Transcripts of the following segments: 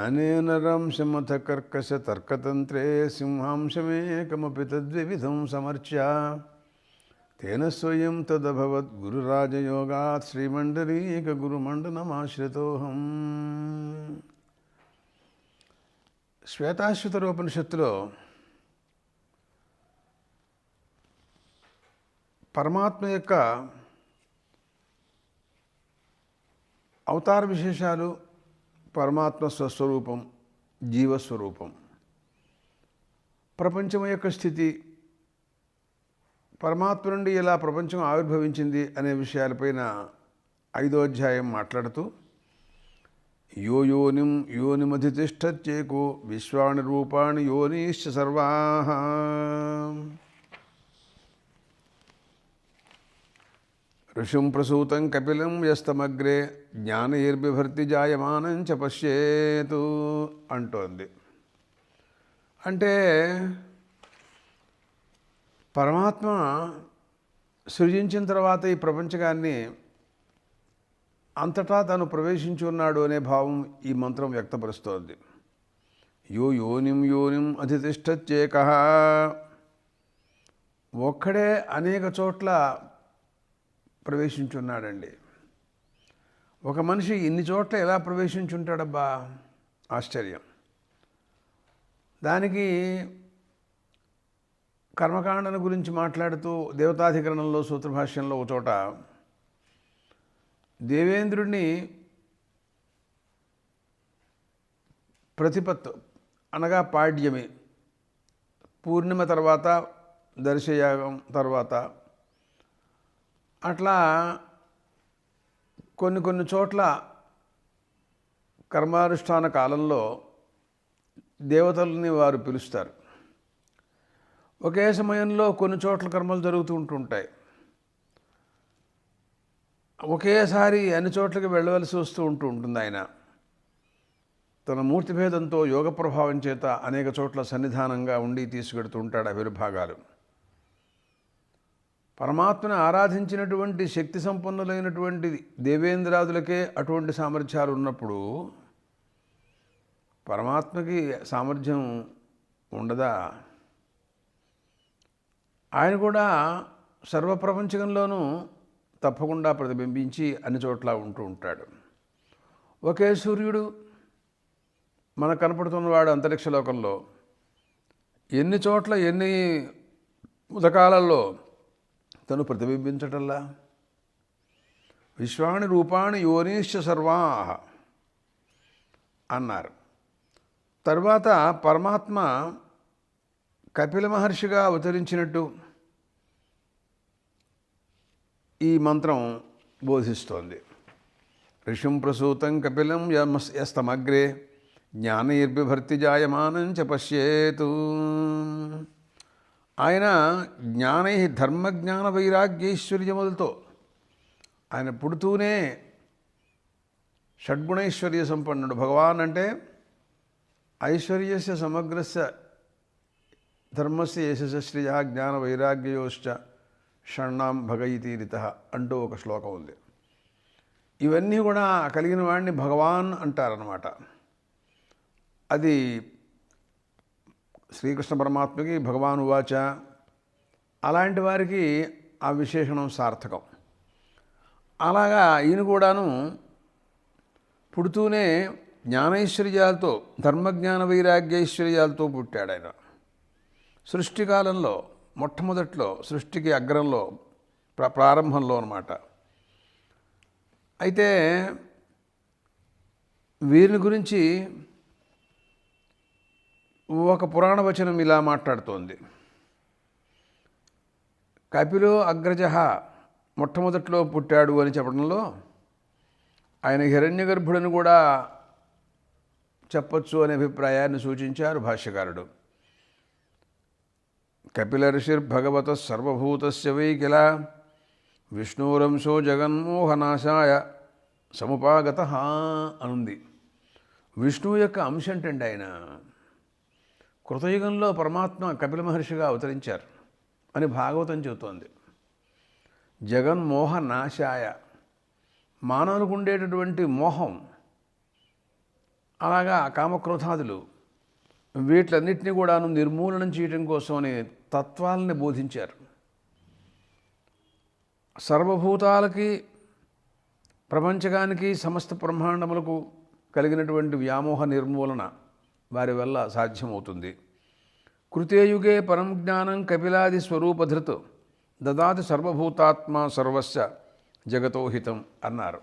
జ్ఞానేన రంశమథ కర్కశ తర్కతంత్రే సింహాంశమేకమపి తద్వివిధం సమర్చ్య తేన స్వయం తదభవద్ గురురాజయోగాత్ శ్రీమండలీక గురుమండనమాశ్రితోహం. శ్వేతాశ్వతరోపనిషత్తులో పరమాత్మ యొక్క అవతార విశేషాలు, పరమాత్మ స్వస్వరూపం, జీవస్వరూపం, ప్రపంచం యొక్క స్థితి, పరమాత్మ నుండి ఎలా ప్రపంచం ఆవిర్భవించింది అనే విషయాలపైన 5వ అధ్యాయం మాట్లాడుతూ యో యోనిం యోనిమధితిష్టత్యేకో విశ్వాని రూపాణి యోనిశ్చ సర్వాః ఋషిం ప్రసూతం కపిలం యస్తమగ్రే జ్ఞానైర్బిభర్తి జాయమానం చ పశ్యేతు అంటోంది. అంటే పరమాత్మ సృజించిన తర్వాత ఈ ప్రపంచకాన్ని అంతటా తాను ప్రవేశించి ఉన్నాడు అనే భావం ఈ మంత్రం వ్యక్తపరుస్తోంది. యో యోనిం యోనిం అధితిష్టత్యేకః, ఒక్కడే అనేక చోట్ల ప్రవేశించున్నాడండి. ఒక మనిషి ఇన్ని చోట్ల ఎలా ప్రవేశించుంటాడబ్బా, ఆశ్చర్యం. దానికి కర్మకాండను గురించి మాట్లాడుతూ దేవతాధికరణంలో సూత్రభాష్యంలో ఒక చోట దేవేంద్రుడిని ప్రతిపత్తు అనగా పాడ్యమి, పూర్ణిమ తర్వాత దర్శయాగం తర్వాత అట్లా కొన్ని చోట్ల కర్మానుష్ఠాన కాలంలో దేవతల్ని వారు పిలుస్తారు. ఒకే సమయంలో కొన్ని చోట్ల కర్మలు జరుగుతూ ఉంటుంటాయి. ఒకేసారి అన్ని చోట్లకి వెళ్ళవలసి వస్తూ ఉంటుంది. ఆయన తన మూర్తిభేదంతో యోగ ప్రభావం చేత అనేక చోట్ల సన్నిధానంగా ఉండి తీసుకెడుతూ ఉంటాడు అవిర్భాగాలు. పరమాత్మను ఆరాధించినటువంటి శక్తి సంపన్నులైనటువంటి దేవేంద్రాదులకే అటువంటి సామర్థ్యాలు ఉన్నప్పుడు పరమాత్మకి సామర్థ్యం ఉండదా? ఆయన కూడా సర్వప్రపంచకంలోనూ తప్పకుండా ప్రతిబింబించి అన్ని చోట్ల ఉంటూ ఉంటాడు. ఒకే సూర్యుడు మనకు కనపడుతున్నవాడు అంతరిక్ష లోకంలో ఎన్ని చోట్ల ఎన్ని ఉదకాలలో తను ప్రతిబింబించటల్లా. విశ్వాని రూపాణి యోనిశ్చ సర్వాః అన్నారు. తర్వాత పరమాత్మ కపిల మహర్షిగా అవతరించినట్టు ఈ మంత్రం బోధిస్తోంది. ఋషిం ప్రసూతం కపిలం యస్తమగ్రే జ్ఞానైర్బిభర్తి జాయమానం చ పశ్యేతు. ఆయన జ్ఞానై ధర్మజ్ఞాన వైరాగ్యైశ్వర్యములతో ఆయన పుడుతూనే షడ్గుణైశ్వర్య సంపన్నుడు. భగవాన్ అంటే ఐశ్వర్యస్య సమగ్రస్య ధర్మస్య యశస్య శ్రియ జ్ఞాన వైరాగ్యయోశ్చ షణ్ణాం భగయితీరిత అంటూ ఒక శ్లోకం ఉంది. ఇవన్నీ కూడా కలిగిన వాడిని భగవాన్ అంటారన్నమాట. అది శ్రీకృష్ణ పరమాత్మకి భగవాన్ ఉవాచ, అలాంటి వారికి ఆ విశేషణం సార్థకం. అలాగా ఈయన కూడాను పుడుతూనే జ్ఞానైశ్వర్యాలతో ధర్మజ్ఞాన వైరాగ్యైశ్వర్యాలతో పుట్టాడు. ఆయన సృష్టికాలంలో మొట్టమొదట్లో సృష్టికి అగ్రంలో ప్రారంభంలో అన్నమాట. అయితే వీరిని గురించి ఒక పురాణ వచనం ఇలా మాట్లాడుతోంది. కపిలో అగ్రజ మొట్టమొదట్లో పుట్టాడు అని చెప్పడంలో ఆయన హిరణ్యగర్భుడని కూడా చెప్పచ్చు అనే అభిప్రాయాన్ని సూచించారు భాష్యకారుడు. కపిల ఋషిర్భగవత సర్వభూతస్య వై కిల విష్ణురంశో జగన్మోహనాశాయ సముపాగత అనుంది. విష్ణువు యొక్క అంశం ఏంటండి ఆయన. కృతయుగంలో పరమాత్మ కపిల మహర్షిగా అవతరించారు అని భాగవతం చెబుతోంది. జగన్మోహనాశాయ, మానవులకు ఉండేటటువంటి మోహం అలాగా కామక్రోధాదులు వీటిలన్నిటినీ కూడాను నిర్మూలనం చేయడం కోసమని తత్వాలని బోధించారు. సర్వభూతాలకి, ప్రపంచకానికి, సమస్త బ్రహ్మాండములకు కలిగినటువంటి వ్యామోహ నిర్మూలన వారి వల్ల సాధ్యమవుతుంది. కృతేయుగే పరం జ్ఞానం కపిలాది స్వరూపధృత్ దదాతి సర్వభూతాత్మ సర్వస్య జగతోహితం అన్నారు.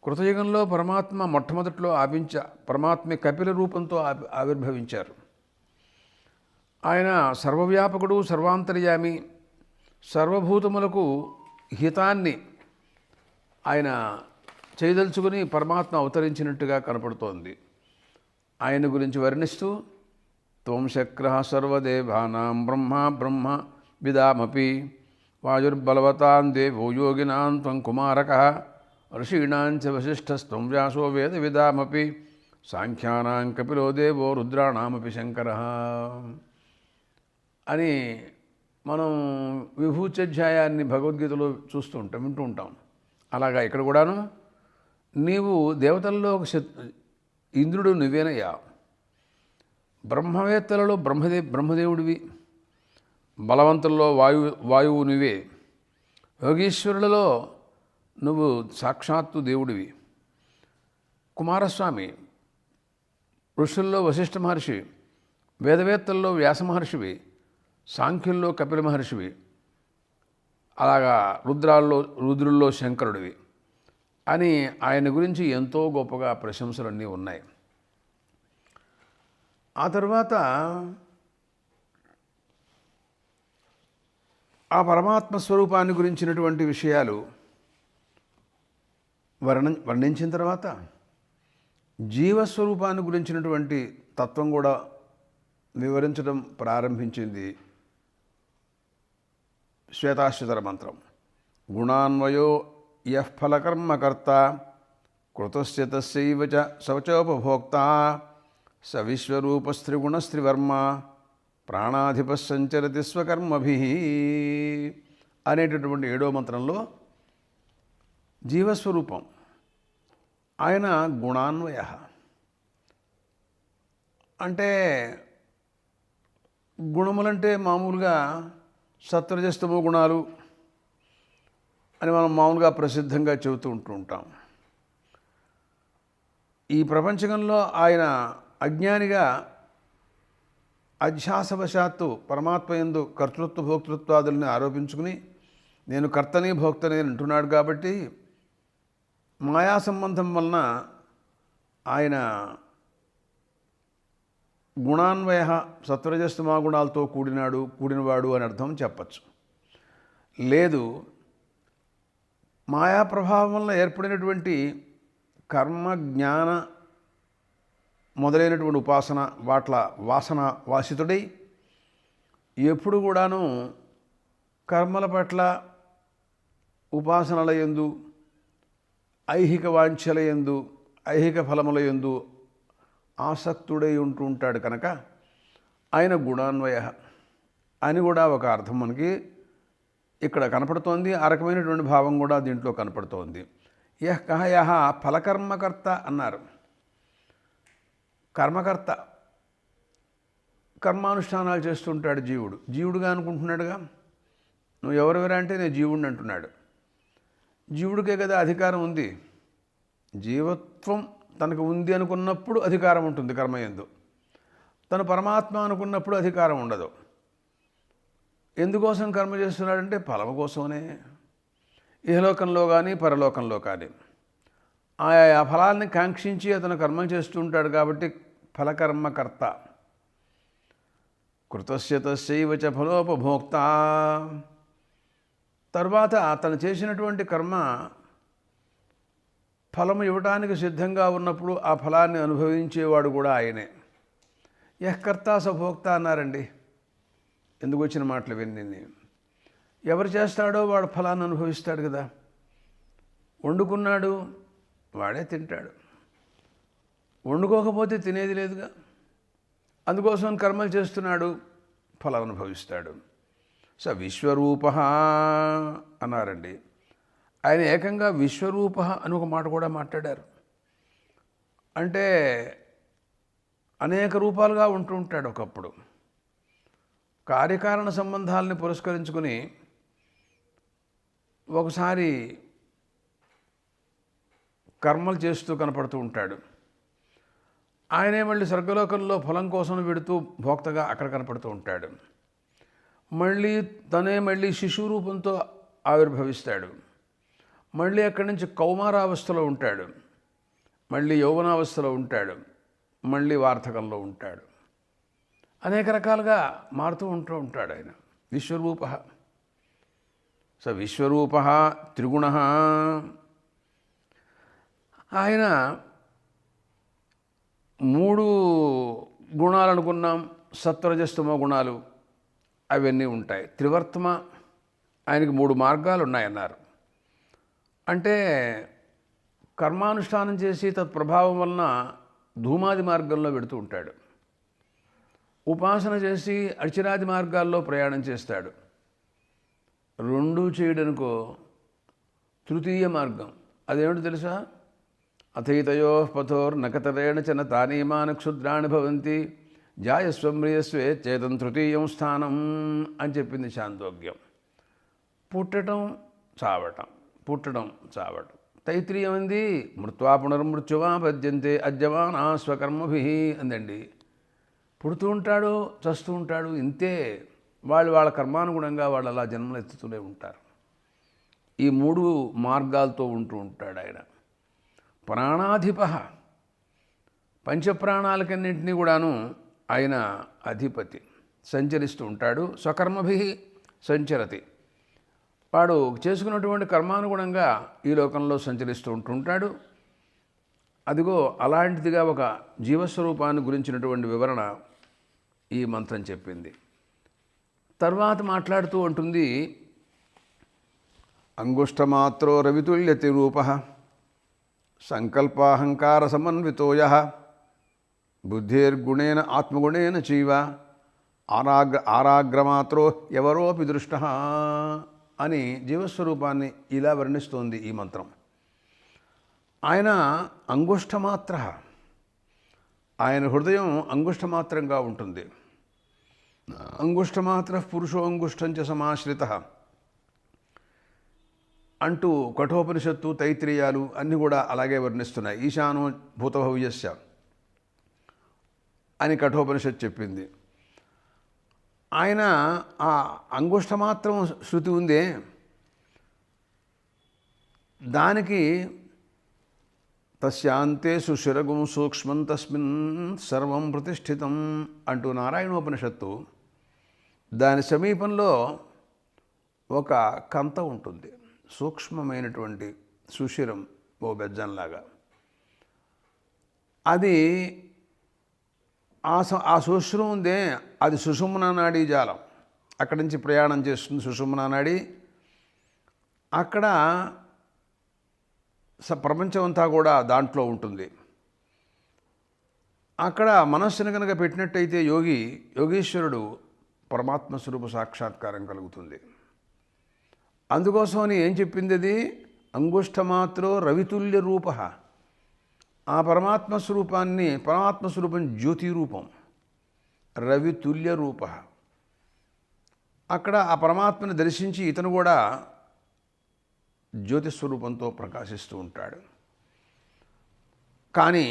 కృతయుగంలో పరమాత్మ మొట్టమొదట్లో పరమాత్మ కపిల రూపంతో ఆవిర్భవించారు. ఆయన సర్వవ్యాపకుడు, సర్వాంతర్యామి, సర్వభూతములకు హితాన్ని ఆయన చేయదలుచుకుని పరమాత్మ అవతరించినట్టుగా కనపడుతోంది. ఆయన గురించి వర్ణిస్తూ త్వం శక్రః సర్వదేవానాం బ్రహ్మ విదామపి వాయుర్బలవతాం దేవో యోగినాం త్వం కుమారకః ఋషీణాంచ వశిష్ఠస్త్వం వ్యాసో వేద విదామపి సాంఖ్యానాం కపిలో దేవో రుద్రాణామపి శంకరః అని మనం విభూత్యధ్యాయాన్ని భగవద్గీతలో వింటూ ఉంటాం. అలాగా ఇక్కడ కూడాను నీవు దేవతల్లో ఇంద్రుడు నువ్వేనయ్యా, బ్రహ్మవేత్తలలో బ్రహ్మదేవుడివి, బలవంతుల్లో వాయువు నువ్వే, యోగీశ్వరులలో నువ్వు సాక్షాత్తు దేవుడివి, కుమారస్వామి, ఋషుల్లో వశిష్ఠ మహర్షి, వేదవేత్తల్లో వ్యాస మహర్షివి, సాంఖ్యుల్లో కపిల మహర్షివి, అలాగా రుద్రుల్లో శంకరుడివి అని ఆయన గురించి ఎంతో గొప్పగా ప్రశంసలన్నీ ఉన్నాయి. ఆ తర్వాత ఆ పరమాత్మ స్వరూపాన్ని గురించినటువంటి విషయాలు వర్ణించిన తర్వాత జీవస్వరూపాన్ని గురించినటువంటి తత్వం కూడా వివరించడం ప్రారంభించింది శ్వేతాశ్వతర మంత్రం. గుణాన్వయో యః ఫలకర్మకర్త కృతస్య తస్యైవ చ శవచోపభోక్త స విశ్వరూపస్త్రిగుణస్త్రివర్మ ప్రాణాధిపः సంచరతి స్వకర్మభిః అనేటటువంటి 7వ మంత్రంలో జీవస్వరూపం ఆయన గుణాన్వయ అంటే గుణములంటే మామూలుగా సత్వరజస్తమో గుణాలు అని మనం మామూలుగా ప్రసిద్ధంగా చెబుతూ ఉంటాం. ఈ ప్రపంచంలో ఆయన అజ్ఞానిగా అధ్యాసవశాత్తు పరమాత్మ యందు కర్తృత్వ భోక్తృత్వాదుల్ని ఆరోపించుకుని నేను కర్తని భోక్తని అంటున్నాడు. కాబట్టి మాయా సంబంధం వలన ఆయన గుణాన్వయ సత్వరజస్తమా గుణాలతో కూడినవాడు అని అర్థం చెప్పచ్చు. లేదు, మాయా ప్రభావం వలన ఏర్పడినటువంటి కర్మ, జ్ఞాన మొదలైనటువంటి ఉపాసన వాట్ల వాసన వాసితుడై ఎప్పుడు కూడాను కర్మల పట్ల, ఉపాసనల యందు, ఐహిక వాంఛల యందు, ఐహిక ఫలముల యందు ఆసక్తుడై ఉంటాడు. కనుక ఆయన గుణాన్వయ అని కూడా ఒక అర్థం మనకి ఇక్కడ కనపడుతోంది. ఆ రకమైనటువంటి భావం కూడా దీంట్లో కనపడుతోంది. యః ఫలకర్మకర్త అన్నారు. కర్మకర్త, కర్మానుష్ఠానాలు చేస్తుంటాడు జీవుడుగా అనుకుంటున్నాడుగా. నువ్వు ఎవరెవరా అంటే నేను జీవుడిని అంటున్నాడు. జీవుడికే కదా అధికారం ఉంది. జీవత్వం తనకు ఉంది అనుకున్నప్పుడు అధికారం ఉంటుంది కర్మయందు. తను పరమాత్మ అనుకున్నప్పుడు అధికారం ఉండదు. ఎందుకోసం కర్మ చేస్తున్నాడంటే ఫలము కోసమనే. ఇహలోకంలో కానీ పరలోకంలో కానీ ఆయా ఫలాల్ని కాంక్షించి అతను కర్మ చేస్తూ ఉంటాడు. కాబట్టి ఫలకర్మకర్త. కృతస్య తస్యైవ చ ఫలోపభోక్త. తర్వాత అతను చేసినటువంటి కర్మ ఫలము ఇవ్వటానికి సిద్ధంగా ఉన్నప్పుడు ఆ ఫలాన్ని అనుభవించేవాడు కూడా ఆయనే. యఃకర్త సభోక్త అన్నారండి. ఎందుకు వచ్చిన మాటలు విన్ని. ఎవరు చేస్తాడో వాడు ఫలాన్ని అనుభవిస్తాడు కదా. వండుకున్నాడు, వాడే తింటాడు. వండుకోకపోతే తినేది లేదుగా. అందుకోసం కర్మలు చేస్తున్నాడు, ఫలం అనుభవిస్తాడు. స విశ్వరూప అన్నారండి. ఆయన ఏకంగా విశ్వరూప అని ఒక మాట కూడా మాట్లాడారు. అంటే అనేక రూపాలుగా ఉంటూ ఉంటాడు. ఒకప్పుడు కార్యకారణ సంబంధాలని పురస్కరించుకుని ఒకసారి కర్మలు చేస్తూ కనపడుతూ ఉంటాడు. ఆయనే మళ్ళీ స్వర్గలోకంలో ఫలం కోసం వెడుతూ భోక్తగా అక్కడ కనపడుతూ ఉంటాడు. మళ్ళీ శిశు రూపంతో ఆవిర్భవిస్తాడు. మళ్ళీ అక్కడి నుంచి కౌమారావస్థలో ఉంటాడు, మళ్ళీ యౌవనావస్థలో ఉంటాడు, మళ్ళీ వార్ధకంలో ఉంటాడు. అనేక రకాలుగా మారుతూ ఉంటాడు ఆయన. విశ్వరూప స విశ్వరూప త్రిగుణ. ఆయన 3 గుణాలు అనుకున్నాం, సత్వరజస్తమో గుణాలు అవన్నీ ఉంటాయి. త్రివర్తమ, ఆయనకి 3 మార్గాలు ఉన్నాయన్నారు. అంటే కర్మానుష్ఠానం చేసి తత్ప్రభావం వలన ధూమాది మార్గంలో వెడుతూ ఉంటాడు. ఉపాసన చేసి అర్చిరాది మార్గాల్లో ప్రయాణం చేస్తాడు. 2 చేయడనుకో తృతీయ మార్గం. అదేమిటో తెలుసా? అథైతయో పథోర్నకతరేణ చన తానీమాన క్షుద్రాణి భవంతి జాయస్వమ్రియస్వే చేతం తృతీయం స్థానం అని చెప్పింది చాందోగ్యం. పుట్టడం చావటం, పుట్టడం చావటం. తైత్రీయం అంది మృత్వా పునర్మృత్యువా పద్యంతే అద్యమానా స్వకర్మభి అందండి. పుడుతూ ఉంటాడు, చస్తూ ఉంటాడు, ఇంతే. వాళ్ళ కర్మానుగుణంగా వాళ్ళు అలా జన్మలు ఎత్తుతూనే ఉంటారు. ఈ 3 మార్గాలతో ఉంటూ ఉంటాడు ఆయన. ప్రాణాధిప, పంచప్రాణాలకన్నింటినీ కూడాను ఆయన అధిపతి. సంచరిస్తూ ఉంటాడు. స్వకర్మభి సంచరతి, వాడు చేసుకున్నటువంటి కర్మానుగుణంగా ఈ లోకంలో సంచరిస్తూ ఉంటుంటాడు. అదిగో అలాంటిదిగా ఒక జీవస్వరూపాన్ని గురించినటువంటి వివరణ ఈ మంత్రం చెప్పింది. తర్వాత మాట్లాడుతూ ఉంటుంది, అంగుష్టమాత్రో రవితుల్యతి రూప సంకల్పాహంకార సమన్వితోయ బుద్ధిర్గుణేన ఆత్మగుణేన చైవ ఆరాగ్రమాత్రో ఎవరోపి దృష్ట అని జీవస్వరూపాన్ని ఇలా వర్ణిస్తోంది ఈ మంత్రం. ఆయన అంగుష్టమాత్ర, ఆయన హృదయం అంగుష్టమాత్రంగా ఉంటుంది. అంగుష్టమాత్ర పురుషో అంగుష్టంచ సమాశ్రిత అంటూ కఠోపనిషత్తు, తైత్రీయాలు అన్నీ కూడా అలాగే వర్ణిస్తున్నాయి. ఈశానో భూతభవ్యస్య అని కఠోపనిషత్తు చెప్పింది. ఆయన ఆ అంగుష్టమాత్రం శృతి ఉందే, దానికి తస్యాంతే సుశిరగుం సూక్ష్మం తస్మిన్ సర్వం ప్రతిష్ఠితం అంటూ నారాయణోపనిషత్తు, దాని సమీపంలో ఒక కంత ఉంటుంది, సూక్ష్మమైనటువంటి సుశిరం, ఓ బెజ్జంలాగా. అది ఆ సుశ్రం ఉందే, అది సుషుమ్నా నాడీ జాలం. అక్కడి నుంచి ప్రయాణం చేస్తుంది సుషుమ్నా నాడీ. అక్కడ ప్రపంచం అంతా కూడా దాంట్లో ఉంటుంది. అక్కడ మనస్సును కనుక పెట్టినట్టయితే యోగీశ్వరుడు పరమాత్మ స్వరూప సాక్షాత్కారం కలుగుతుంది. అందుకోసమని ఏం చెప్పింది అది? అంగుష్టమాత్రో రవితుల్య రూప. ఆ పరమాత్మ స్వరూపం జ్యోతి రూపం, రవితుల్య రూప. అక్కడ ఆ పరమాత్మని దర్శించి ఇతను కూడా జ్యోతిస్వరూపంతో ప్రకాశిస్తూ ఉంటాడు. కానీ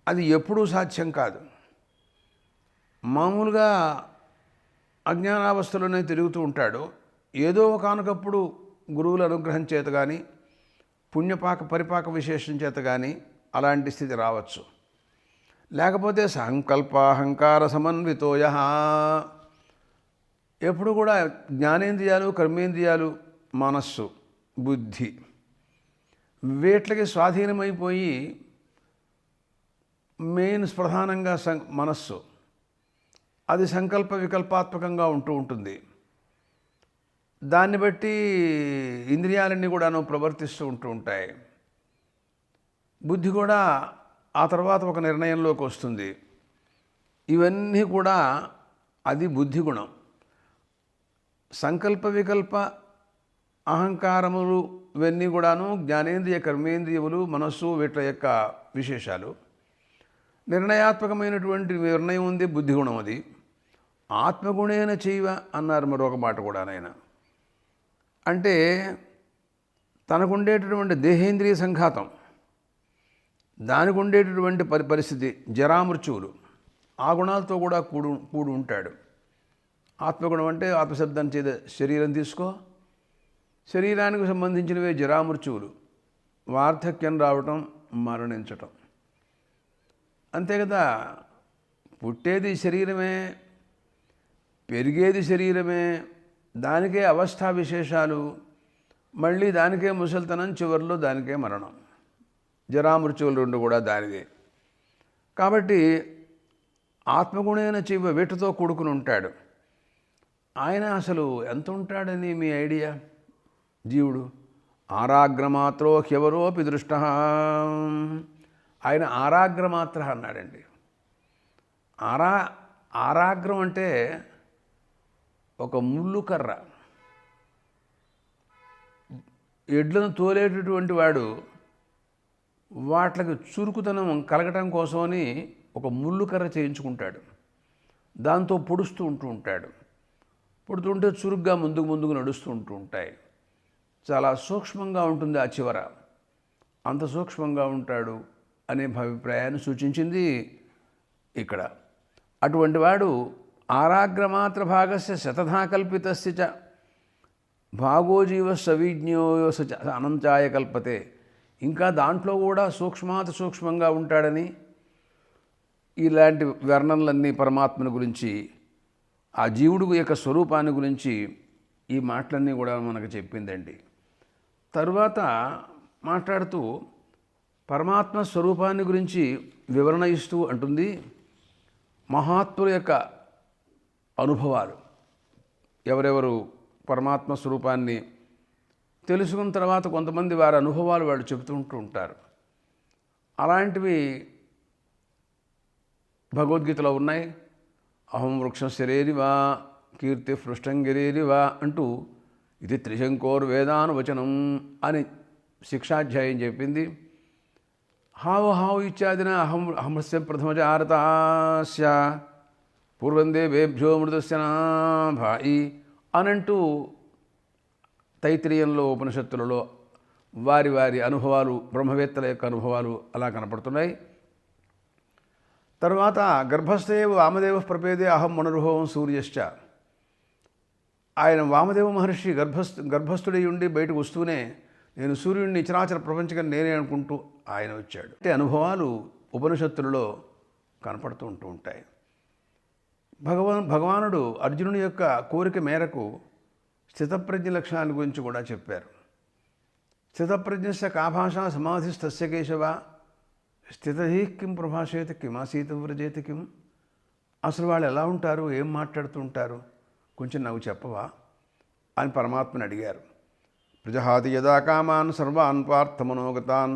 అది ఎప్పుడూ సాధ్యం కాదు. మామూలుగా అజ్ఞానావస్థలోనే తిరుగుతూ ఉంటాడు. ఏదో ఒకనొకప్పుడు గురువుల అనుగ్రహం చేత కానీ, పరిపాక విశేషం చేత కానీ అలాంటి స్థితి రావచ్చు. లేకపోతే సంకల్పాహంకార సమన్వితోయ, ఎప్పుడు కూడా జ్ఞానేంద్రియాలు, కర్మేంద్రియాలు, మనస్సు, బుద్ధి వీటికి స్వాధీనమైపోయి ప్రధానంగా మనస్సు అది సంకల్ప వికల్పాత్మకంగా ఉంటూ ఉంటుంది. దాన్ని బట్టి ఇంద్రియాలన్నీ కూడాను ప్రవర్తిస్తూ ఉంటూ ఉంటాయి. బుద్ధి కూడా ఆ తర్వాత ఒక నిర్ణయంలోకి వస్తుంది. ఇవన్నీ కూడా అది బుద్ధి గుణం. సంకల్ప వికల్ప అహంకారములు ఇవన్నీ కూడాను జ్ఞానేంద్రియ, కర్మేంద్రియములు, మనస్సు వీటి యొక్క విశేషాలు. నిర్ణయాత్మకమైనటువంటి నిర్ణయం ఉంది, బుద్ధిగుణం అది. ఆత్మగుణేన చైవ అన్నారు మరొక మాట కూడా ఆయన. అంటే తనకుండేటటువంటి దేహేంద్రియ సంఘాతం, దానికి ఉండేటటువంటి పరిస్థితి, జరామృత్యువులు, ఆ గుణాలతో కూడా కూడు ఉంటాడు. ఆత్మగుణం అంటే ఆత్మశబ్దం చేత శరీరం తీసుకో, శరీరానికి సంబంధించినవే జరామృత్యువులు, వార్ధక్యం రావటం, మరణించటం. అంతే కదా. పుట్టేది శరీరమే, పెరిగేది శరీరమే, దానికే అవస్థా విశేషాలు, మళ్ళీ దానికే ముసలితనం, చివరిలో దానికే మరణం. జరామృత్యువులు రెండు కూడా దానిదే. కాబట్టి ఆత్మగుణైన చైవ వీటితో కూడుకుని ఉంటాడు. ఆయన అసలు ఎంత ఉంటాడని మీ ఐడియా? జీవుడు ఆరాగ్రమాత్రో హ్యవరోపి దృష్ట. ఆయన ఆరాగ్రమాత్ర అన్నాడండి. ఆరాగ్రం అంటే ఒక ముళ్ళు కర్ర. ఎడ్లను తోలేటటువంటి వాడు వాట్లకి చురుకుతనం కలగటం కోసమని ఒక ముళ్ళు కర్ర చేయించుకుంటాడు, దాంతో పొడుస్తూ ఉంటాడు. పుడుతుంటే చురుగ్గా ముందుకు నడుస్తూ ఉంటాయి. చాలా సూక్ష్మంగా ఉంటుంది ఆ చివర. అంత సూక్ష్మంగా ఉంటాడు అనే అభిప్రాయాన్ని సూచించింది ఇక్కడ. అటువంటి వాడు ఆరాగ్రమాత్ర భాగస్య శతధా కల్పితస్య చ భాగోజీవ సవిజ్ఞో అనంతాయ కల్పతే. ఇంకా దాంట్లో కూడా సూక్ష్మాతి సూక్ష్మంగా ఉంటాడని ఇలాంటి వర్ణనలన్నీ పరమాత్మని గురించి, ఆ జీవుడు యొక్క స్వరూపాన్ని గురించి ఈ మాటలన్నీ కూడా మనకు చెప్పిందండి. తరువాత మాట్లాడుతూ పరమాత్మ స్వరూపాన్ని గురించి వివరణ ఇస్తూ అంటుంది, మహాత్ముల యొక్క అనుభవాలు. ఎవరెవరు పరమాత్మ స్వరూపాన్ని తెలుసుకున్న తర్వాత కొంతమంది వారి అనుభవాలు వాళ్ళు చెబుతూ ఉంటారు. అలాంటివి భగవద్గీతలో ఉన్నాయి. అహం వృక్షశిరేరివా కీర్తి పృష్టంగిరేరివా అంటూ ఇది త్రిశంకోర్వేదానువచనం అని శిక్షాధ్యాయం చెప్పింది. హావు ఇత్యాదిన అహంస్య ప్రథమజారతాస్య పూర్వందేవేభ్యో మృతస్య భాయి అనంటూ తైత్రీయంలో ఉపనిషత్తులలో వారి వారి అనుభవాలు, బ్రహ్మవేత్తల యొక్క అనుభవాలు అలా కనపడుతున్నాయి. తర్వాత గర్భస్థే వామదేవ ప్రపేదే అహం మనుర్భవం సూర్యశ్చ. ఆయన వామదేవ మహర్షి గర్భస్థుడై ఉండి బయటకు వస్తూనే నేను సూర్యుడిని చరాచర ప్రపంచకం నేనే అనుకుంటూ ఆయన వచ్చాడు. అంటే అనుభవాలు ఉపనిషత్తులలో కనపడుతూ ఉంటాయి. భగవానుడు అర్జునుని యొక్క కోరిక మేరకు స్థితప్రజ్ఞ లక్షణాల గురించి కూడా చెప్పారు. స్థితప్రజ్ఞస్య కా భాషా సమాధిస్తస్య కేశవ స్థితహి కిం ప్రభాషేత కిమాసీత వ్రజేత కిం. అసలు వాళ్ళు ఎలా ఉంటారు, ఏం మాట్లాడుతూ ఉంటారు, కొంచెం నాకు చెప్పవా అని పరమాత్మని అడిగారు. ప్రజహాతి యదా కామాన్ సర్వాన్ పార్థమనోగతాన్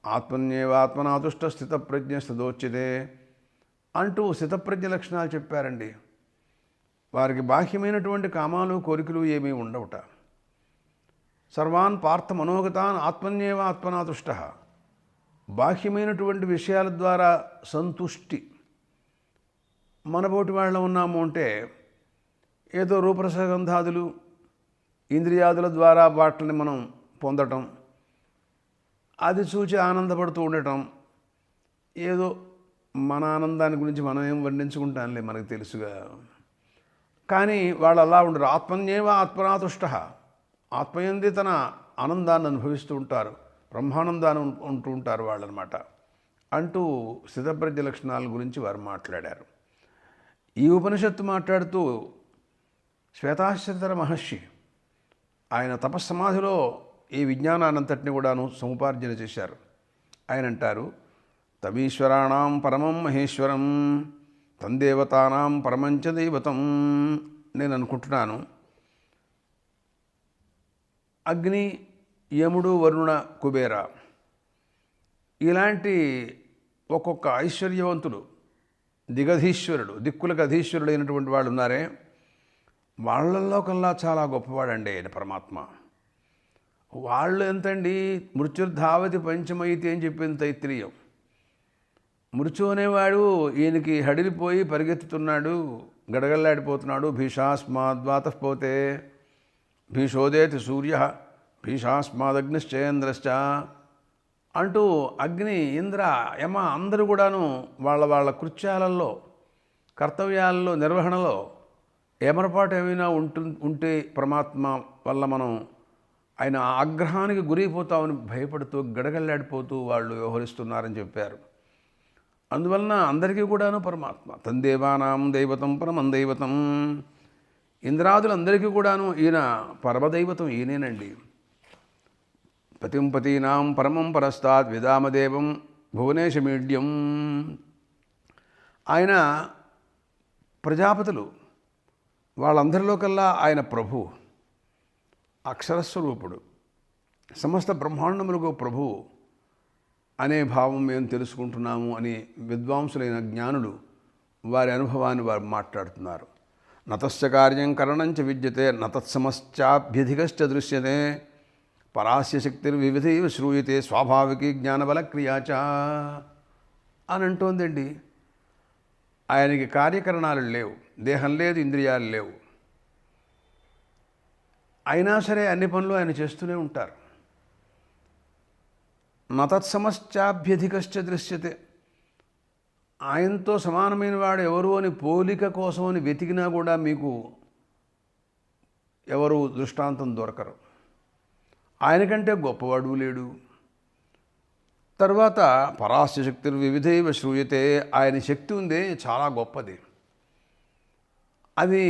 ఆత్మన్యేవాత్మనాతుష్ట స్థితప్రజ్ఞ స్థితోచ్యతే అంటూ స్థితప్రజ్ఞ లక్షణాలు చెప్పారండి. వారికి బాహ్యమైనటువంటి కామాలు కోరికలు ఏమీ ఉండవుట. సర్వాన్ పార్థ మనోగతాన్ ఆత్మన్యేవ ఆత్మనాతుష్ట. బాహ్యమైనటువంటి విషయాల ద్వారా సంతుష్టి. మనబోటి వాళ్ళ ఉన్నాము అంటే ఏదో రూపరసగంధాదులు ఇంద్రియాదుల ద్వారా వాటిని మనం పొందటం, అది చూచి ఆనందపడుతూ ఉండటం, ఏదో మన ఆనందాన్ని గురించి మనం ఏం వర్ణించుకుంటానులే, మనకు తెలుసుగా. కానీ వాళ్ళు అలా ఉండరు. ఆత్మన్యేవ ఆత్మనాతుష్ట. ఆత్మయంది తన ఆనందాన్ని అనుభవిస్తూ ఉంటారు, బ్రహ్మానందాన్ని ఉంటూ ఉంటారు వాళ్ళనమాట అంటూ స్థితప్రజ్ఞ లక్షణాల గురించి వారు మాట్లాడారు. ఈ ఉపనిషత్తు మాట్లాడుతూ శ్వేతాశ్వతర మహర్షి ఆయన తపస్సమాధిలో ఈ విజ్ఞానాన్నంతటిని కూడాను సముపార్జన చేశారు. ఆయన అంటారు, తమీశ్వరాణం పరమం మహేశ్వరం తందేవతానాం పరమంచ దైవతం. నేను అనుకుంటున్నాను అగ్ని, యముడు, వరుణ, కుబేర ఇలాంటి ఒక్కొక్క ఐశ్వర్యవంతుడు, దిగధీశ్వరుడు, దిక్కులకు అధీశ్వరుడు అయినటువంటి వాళ్ళు ఉన్నారే, వాళ్ళల్లో కల్లా చాలా గొప్పవాడండి ఆయన పరమాత్మ. వాళ్ళు ఎంతండి, మృత్యుర్ధావతి పంచమైతి అని చెప్పింది తైత్రీయం. మృత్యు అనేవాడు ఈయనకి హడిలిపోయి పరిగెత్తుతున్నాడు, గడగల్లాడిపోతున్నాడు. భీషాస్మాద్వాతః పోతే భీషోదేతి సూర్య భీషాస్మాదగ్నిశ్చేంద్రశ్చ అంటూ అగ్ని, ఇంద్ర, యమ అందరూ కూడాను వాళ్ళ వాళ్ళ కృత్యాలలో, కర్తవ్యాలలో, నిర్వహణలో ఏమరపాటు ఏమైనా ఉంటే పరమాత్మ వల్ల మనం ఆయన ఆగ్రహానికి గురైపోతామని భయపడుతూ గడగల్లాడిపోతూ వాళ్ళు వ్యవహరిస్తున్నారని చెప్పారు. అందువలన అందరికీ కూడాను పరమాత్మ తందేవానాం దైవతం పరమం దైవతం, ఇంద్రాదులందరికీ కూడాను ఈయన పరమదైవతం, ఈయనేనండి. పతింపతీనాం పరమం పరస్తాద్ విదామదేవం భువనేశమీడ్యం. ఆయన ప్రజాపతులు వాళ్ళందరిలో కల్లా ఆయన ప్రభు, అక్షరస్వరూపుడు, సమస్త బ్రహ్మాండములకు ప్రభు అనే భావం మేము తెలుసుకుంటున్నాము అని విద్వాంసులైన జ్ఞానులు వారి అనుభవాన్ని వారు మాట్లాడుతున్నారు. నతశ్చ కార్యం కరణంచ విద్యతే నతత్సమశ్చాభ్యధికశ్చ దృశ్యతే పరాస్య శక్తిర్వివిధైవ శ్రూయతే స్వాభావికి జ్ఞానబలక్రియాచ అని అంటోందండి. ఆయనకి కార్యకరణాలు లేవు, దేహం లేదు, ఇంద్రియాలు లేవు. అయినా సరే అన్ని పనులు ఆయన చేస్తూనే ఉంటారు. నతత్సమశ్చాభ్యధికశ్చ దృశ్యతే, ఆయనతో సమానమైన వాడు ఎవరు అని పోలిక కోసం అని వెతికినా కూడా మీకు ఎవరు దృష్టాంతం దొరకరు. ఆయనకంటే గొప్పవాడు లేడు. తర్వాత పరాస్య శక్తి వివిధైవ శ్రూయతే, ఆయన శక్తి ఉంది, చాలా గొప్పది. అది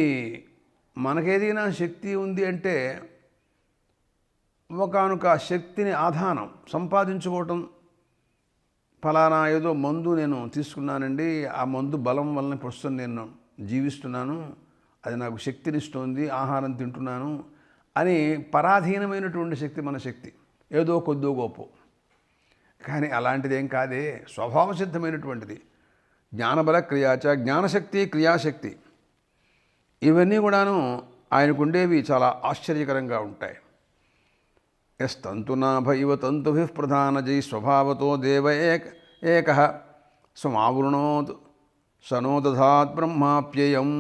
మనకేదైనా శక్తి ఉంది అంటే ఒకానొక శక్తిని ఆధానం సంపాదించుకోవటం. ఫలానా ఏదో మందు నేను తీసుకున్నానండి, ఆ మందు బలం వలన ప్రస్తుతం నేను జీవిస్తున్నాను, అది నాకు శక్తినిస్తుంది, ఆహారం తింటున్నాను అని పరాధీనమైనటువంటి శక్తి మన శక్తి, ఏదో కొద్దో గొప్ప. కానీ అలాంటిదేం కాదే, స్వభావసిద్ధమైనటువంటిది. జ్ఞానబల క్రియాచ, జ్ఞానశక్తి, క్రియాశక్తి, ఇవన్నీ కూడాను ఆయనకుండేవి చాలా ఆశ్చర్యకరంగా ఉంటాయి. యస్తంతునాభైవ తంతుభిః ప్రధానజై స్వభావతో దేవ ఏకః స్వమావృణోత్ సనో దధాత్ బ్రహ్మాప్యయం.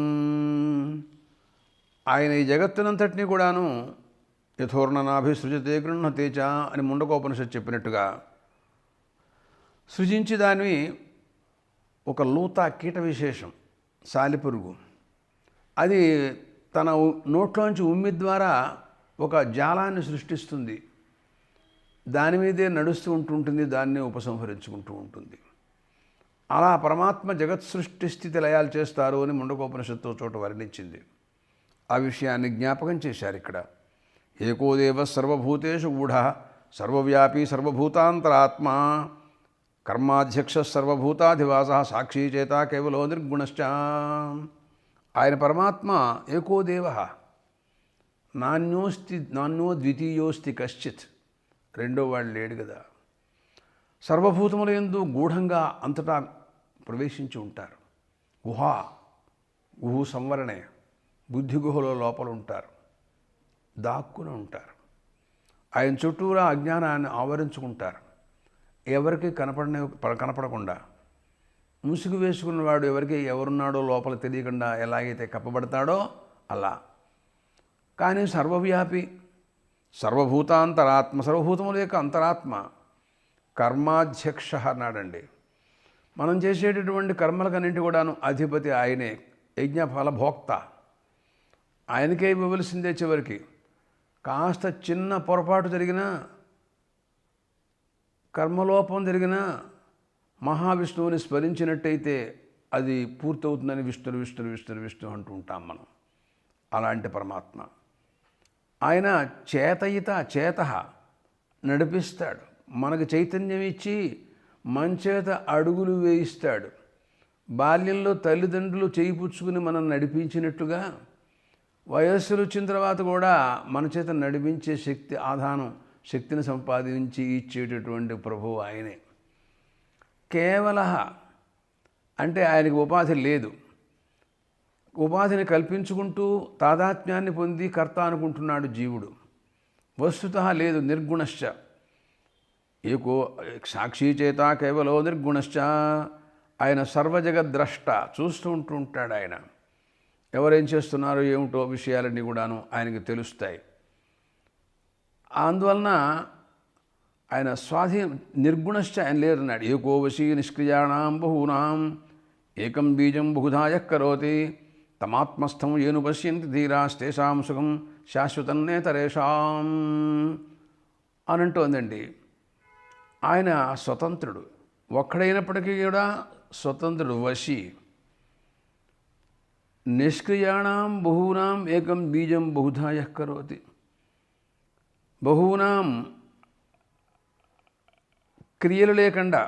ఆయన ఈ జగత్తునంతటినీ కూడాను యథోర్ణనాభిసృజతే గృహ్ణతే చ అని ముండకోపనిషత్తు చెప్పినట్టుగా సృజించి దాన్ని ఒక లూత కీట విశేషం, సాలిపురుగు, అది తన నోట్లోంచి ఉమ్మి ద్వారా ఒక జాలాన్ని సృష్టిస్తుంది, దాని మీదే నడుస్తూ ఉంటుంటుంది, దాన్నే ఉపసంహరించుకుంటూ ఉంటుంది. అలా పరమాత్మ జగత్ సృష్టి స్థితి లయాలు చేస్తారు అని ముండకోపనిషత్తు చోట వర్ణించింది. ఆ విషయాన్ని జ్ఞాపకం చేశారు ఇక్కడ. ఏకోదేవ సర్వభూతేషు గూఢ సర్వవ్యాపీ సర్వభూతాంతరాత్మ కర్మాధ్యక్ష సర్వభూతాధివాస సాక్షీ చేత కేవలో నిర్గుణశ్చ. ఆయన పరమాత్మ ఏకోదేవ, నాణ్యో ద్వితీయోస్తి కశ్చిత్, రెండో వాడు లేడు కదా. సర్వభూతముల యందు గూఢంగా అంతటా ప్రవేశించి ఉంటారు. గుహు సంవరణే, బుద్ధి గుహలో లోపల ఉంటారు, దాక్కుని ఉంటారు. ఆయన చుట్టూరా అజ్ఞానాన్ని ఆవరించుకుంటారు, ఎవరికి కనపడకుండా. ముసుగు వేసుకున్నవాడు ఎవరికి ఎవరున్నాడో లోపల తెలియకుండా ఎలాగైతే కప్పబడతాడో అలా. కానీ సర్వవ్యాపి, సర్వభూతాంతరాత్మ, సర్వభూతముల యొక్క అంతరాత్మ, కర్మాధ్యక్ష అన్నాడండి. మనం చేసేటటువంటి కర్మలకన్నింటి కూడాను అధిపతి ఆయనే, యజ్ఞఫల భోక్త. ఆయనకే ఇవ్వవలసిందే. చివరికి కాస్త చిన్న పొరపాటు జరిగినా, కర్మలోపం జరిగినా మహావిష్ణువుని స్మరించినట్టయితే అది పూర్తవుతుందని విష్ణుడు విష్ణుడు విష్ణుడు విష్ణు అంటూ ఉంటాం మనం. అలాంటి పరమాత్మ ఆయన చేత నడిపిస్తాడు, మనకు చైతన్యం ఇచ్చి మంచేత అడుగులు వేయిస్తాడు. బాల్యంలో తల్లిదండ్రులు చేయి పుచ్చుకుని మనం నడిపించినట్టుగా వయస్సులు వచ్చిన తర్వాత కూడా మన చేత నడిపించే శక్తి, ఆధానం, శక్తిని సంపాదించి ఇచ్చేటటువంటి ప్రభువు ఆయనే. కేవల అంటే ఆయనకి ఉపాధి లేదు, ఉపాధిని కల్పించుకుంటూ తాదాత్మ్యాన్ని పొంది కర్త అనుకుంటున్నాడు జీవుడు. వస్తుతః లేదు, నిర్గుణశ్చ. ఏకో సాక్షి చేత కేవలో నిర్గుణశ్చ. ఆయన సర్వజగద్ద్రష్ట, చూస్తూ ఉంటాడు ఆయన. ఎవరేం చేస్తున్నారో ఏమిటో విషయాలన్నీ కూడాను ఆయనకి తెలుస్తాయి. అందువలన ఆయన నిర్గుణశ్చ ఆయన లేరన్నాడు. ఏకో వశీ నిష్క్రియాణం బహూనాం ఏకం బీజం బహుధాయ కరోతి తమాత్మస్థం ఏను పశ్యంతి ధీరాస్తేషాం సుఖం శాశ్వతం నేతరేషాం అని అంటోందండి. ఆయన స్వతంత్రుడు, ఒక్కడైనప్పటికీ కూడా స్వతంత్రుడు, వశీ. నిష్క్రియాణం బహూనాం ఏకం బీజం బహుధాయ కరోతి. బహూనాం క్రియలు లేకుండా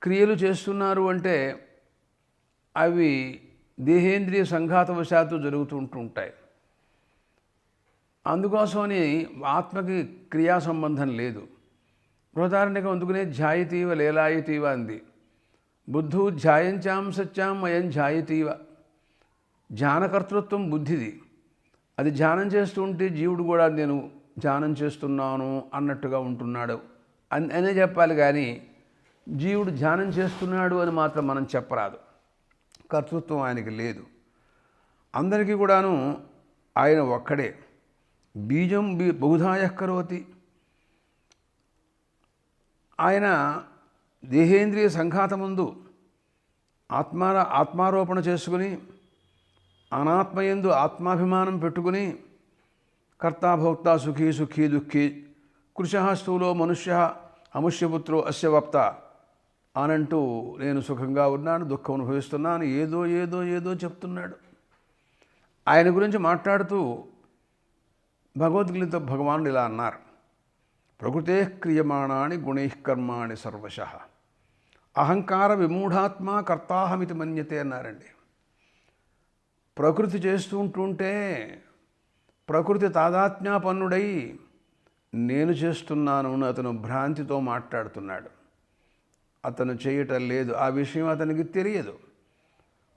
క్రియలు చేస్తున్నారు అంటే అవి దేహేంద్రియ సంఘాతవశాత్తు జరుగుతూ ఉంటాయి. అందుకోసమని ఆత్మకి క్రియా సంబంధం లేదు. ఉదాహరణగా అందుకునే ధ్యాయతీవ లేలాయతీవ అంది. బుద్ధు ధ్యాయంచాం సత్యాం అయం ధ్యాయతీవ. ధ్యానకర్తృత్వం బుద్ధిది. అది ధ్యానం చేస్తూ ఉంటే జీవుడు కూడా నేను ధ్యానం చేస్తున్నాను అన్నట్టుగా ఉంటున్నాడు అనే చెప్పాలి. కానీ జీవుడు ధ్యానం చేస్తున్నాడు అని మాత్రం మనం చెప్పరాదు. కర్తృత్వం ఆయనకి లేదు. అందరికీ కూడాను ఆయన ఒక్కడే. బీజం బహుధాయ కరోతి. ఆయన దేహేంద్రియ సంఘాతముందు ఆత్మారోపణ చేసుకుని అనాత్మయందు ఆత్మాభిమానం పెట్టుకుని కర్తాభోక్త సుఖీ సుఖీ దుఃఖీ కృశః స్థూలో మనుష్య అముష్యపుత్రో అస్య వక్త అనంటూ నేను సుఖంగా ఉన్నాను, దుఃఖం అనుభవిస్తున్నాను, ఏదో ఏదో ఏదో చెప్తున్నాడు. ఆయన గురించి మాట్లాడుతూ భగవద్గీత భగవానుడు ఇలా అన్నారు. ప్రకృతే క్రియమాణాని గుణైః కర్మాణి సర్వశః అహంకార విమూఢాత్మ కర్తాహమితి మన్యతే అన్నారండి. ప్రకృతి చేస్తూ ఉంటుంటే ప్రకృతి తాదాత్మ్యాపన్నుడై నేను చేస్తున్నాను అతను భ్రాంతితో మాట్లాడుతున్నాడు. అతను చేయటం లేదు, ఆ విషయం అతనికి తెలియదు.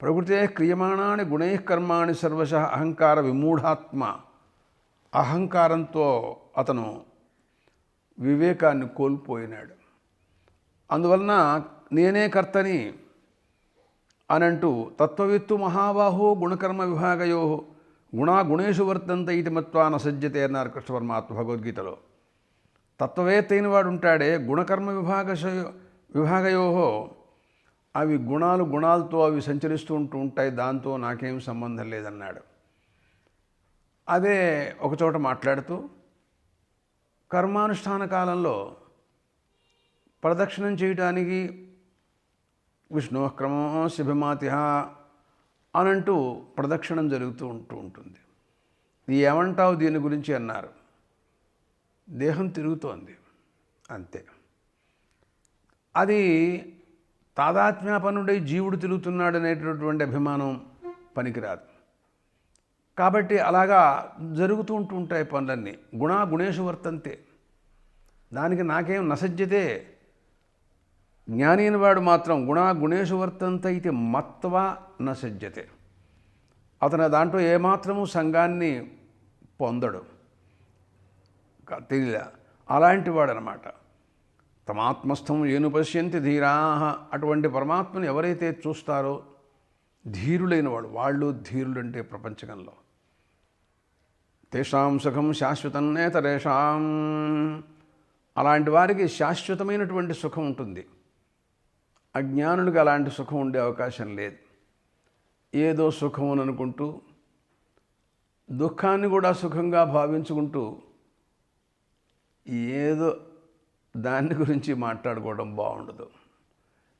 ప్రకృతే క్రియమాణాని గుణైః కర్మాణి సర్వశః అహంకార విమూఢాత్మ. అహంకారంతో అతను వివేకాన్ని కోల్పోయినాడు. అందువలన నేనే కర్తని అనంటూ తత్వవిత్తు మహాబాహో గుణకర్మ విభాగయో గుణేషు వర్తంత ఇతి మత్వా నసజ్జతే అన్నారు కృష్ణ పరమాత్మ భగవద్గీతలో. తత్వవేత్త అయిన వాడు ఉంటాడే గుణకర్మ విభాగయో, అవి గుణాలతో అవి సంచరిస్తూ ఉంటాయి, దాంతో నాకేం సంబంధం లేదన్నాడు. అదే ఒకచోట మాట్లాడుతూ కర్మానుష్ఠాన కాలంలో ప్రదక్షిణం చేయటానికి విష్ణోక్రమం శిభమాతిహ అనంటూ ప్రదక్షిణం జరుగుతూ ఉంటుంది. ఏమంటావు దీని గురించి అన్నారు. దేహం తిరుగుతోంది అంతే. అది తాదాత్మ్యాపన్నుడై జీవుడు తిరుగుతున్నాడు అనేటటువంటి అభిమానం పనికిరాదు. కాబట్టి అలాగా జరుగుతూ ఉంటాయి పనులన్నీ. గుణేషు వర్తంతే. దానికి నాకేం నసజ్జతే. జ్ఞాని అయినవాడు మాత్రం గుణేషు వర్తంత ఇది మత్వా నసజ్జతే. అతను దాంట్లో ఏమాత్రము సంఘాన్ని పొందడు, తెలియదా అలాంటి వాడు అనమాట. తమాత్మస్థం ఏను పశ్యంతి ధీరాహ. అటువంటి పరమాత్మను ఎవరైతే చూస్తారో ధీరులైన వాళ్ళు ధీరులు అంటే ప్రపంచకంలో తేషాం సుఖం శాశ్వతం నేతరేషాం. అలాంటి వారికి శాశ్వతమైనటువంటి సుఖం ఉంటుంది. అజ్ఞానులకు అలాంటి సుఖం ఉండే అవకాశం లేదు. ఏదో సుఖం అని అనుకుంటూ దుఃఖాన్ని కూడా సుఖంగా భావించుకుంటూ ఏదో దాని గురించి మాట్లాడుకోవడం బాగుండదు,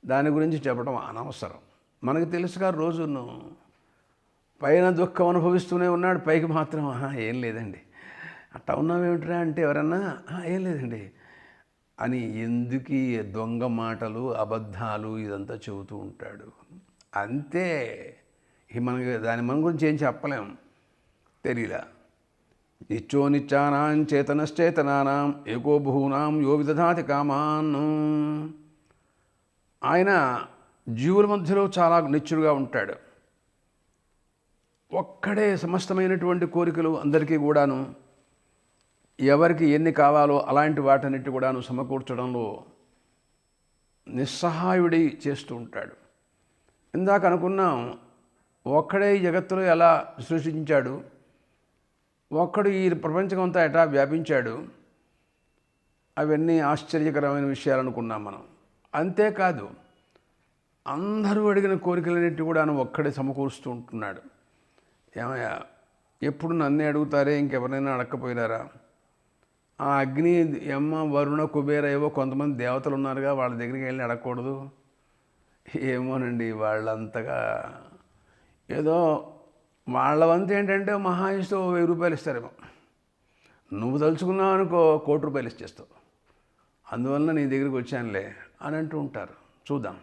దాని గురించి చెప్పడం అనవసరం. మనకు తెలుసుగా రోజును పైన దుఃఖం అనుభవిస్తూనే ఉన్నాడు, పైకి మాత్రం ఏం లేదండి అట్టా ఉన్నావేమిట్రా అంటే ఎవరన్నా ఏం లేదండి అని ఎందుకు దొంగ మాటలు అబద్ధాలు ఇదంతా చెబుతూ ఉంటాడు. అంతే. మన గురించి ఏం చెప్పలేం, తెలియలా. నిత్యో నిత్యానాం చేతనశ్చేతనానాం ఏకో బహూనాం యో విదధాతి కామాన్. ఆయన జీవుల మధ్యలో చాలా నిత్యుడుగా ఉంటాడు. ఒక్కడే సమస్తమైనటువంటి కోరికలు అందరికీ కూడాను ఎవరికి ఎన్ని కావాలో అలాంటి వాటన్నిటి కూడాను సమకూర్చడంలో నిస్సహాయుడి చేస్తూ ఉంటాడు. ఇందాక అనుకున్నాం, ఒక్కడే ఈ జగత్తులో ఎలా సృష్టించాడు, ఒక్కడు ఈ ప్రపంచం అంతా ఎటా వ్యాపించాడు, అవన్నీ ఆశ్చర్యకరమైన విషయాలు అనుకున్నాం మనం. అంతేకాదు, అందరూ అడిగిన కోరికలన్నిటి కూడా ఒక్కడే సమకూరుస్తూ ఉంటున్నాడు. ఏమయ్యా, ఎప్పుడు నన్నే అడుగుతారే, ఇంకెవరైనా అడగకపోయినారా? ఆ అగ్ని, యమ, వరుణ, కుబేర ఏవో కొంతమంది దేవతలు ఉన్నారుగా, వాళ్ళ దగ్గరికి వెళ్ళి అడగకూడదు? ఏమోనండి, వాళ్ళంతగా ఏదో వాళ్ళ వంతు ఏంటంటే మహా ఇస్తూ 1000 రూపాయలు ఇస్తారేమో. నువ్వు తలుచుకున్నావు అనుకో, 1 కోటి రూపాయలు ఇచ్చేస్తావు. అందువల్ల నీ దగ్గరికి వచ్చానులే అని అంటూ ఉంటారు. చూద్దాం.